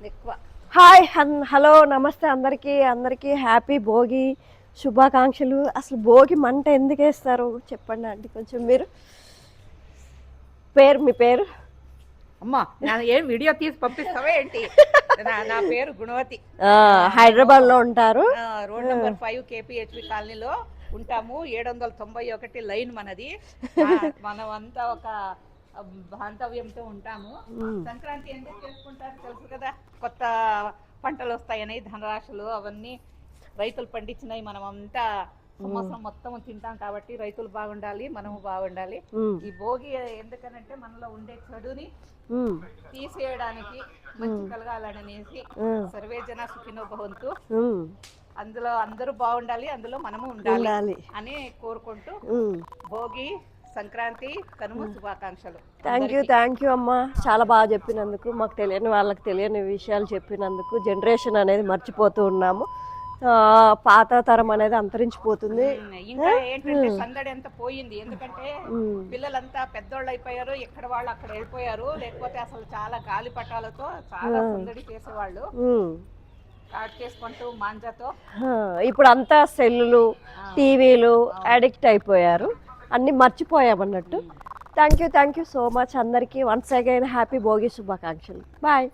ఎక్కువ. Hi hello నమస్తే అందరికీ హ్యాపీ భోగి శుభాకాంక్షలు. అసలు భోగి మంట ఎందుకు వేస్తారు చెప్పండి అండి కొంచెం. మీరు మీ పేరు? అమ్మా ఏం వీడియో తీసి పంపిస్తావా ఏంటి? నా పేరు గుణవతి. హైదరాబాద్ లో ఉంటారు. రోడ్ నెంబర్ 5 కేపీహెచ్బి కాలనీలో ఉంటాము. 791 లైన్ మనది. మనం అంతా ఒక బాంధవ్యంతో ఉంటాము. సంక్రాంతి ఎందుకు చేసుకుంటారు తెలుసు కదా, కొత్త పంటలు వస్తాయని, ధనరాశులు అవన్నీ రైతులు పండించినాయి. మనం అంతా సంవత్సరం మొత్తం తింటాం కాబట్టి రైతులు బాగుండాలి, మనము బాగుండాలి. ఈ భోగి ఎందుకనంటే మనలో ఉండే చెడుని తీసేయడానికి, మంచి కలగాలనేసి సర్వే జన సుఖినో భవంతు, అందులో అందరూ బాగుండాలి, అందులో మనము ఉండాలి అని కోరుకుంటూ భోగి సంక్రాంతి కనుమ శుభాకాంక్షలు. థ్యాంక్ యూ అమ్మా, చాలా బాగా చెప్పినందుకు. మాకు తెలియని వాళ్ళకి తెలియని విషయాలు చెప్పినందుకు. జనరేషన్ అనేది మర్చిపోతూ ఉన్నాము, పాత తరం అనేది అంతరించిపోతుంది. ఇంకా ఏంటంటే సందడి ఎంత పోయింది, ఎందుకంటే పిల్లలంతా పెద్దోళ్ళు అయిపోయారు, ఎక్కడ వాళ్ళు అక్కడ వెళ్ళిపోయారు. లేకపోతే అసలు చాలా గాలి పటాలతో చాలా సందడి చేసేవాళ్ళు, కాట్ చేసుకుంటూ మాంజాతో. ఇప్పుడు అంతా సెల్లులు, టీవీలు అడిక్ట్ అయిపోయారు, అన్ని మర్చిపోయామన్నట్టు. థ్యాంక్ యూ సో మచ్ అందరికీ. వన్స్ అగైన్ హ్యాపీ భోగి శుభాకాంక్షలు. బాయ్.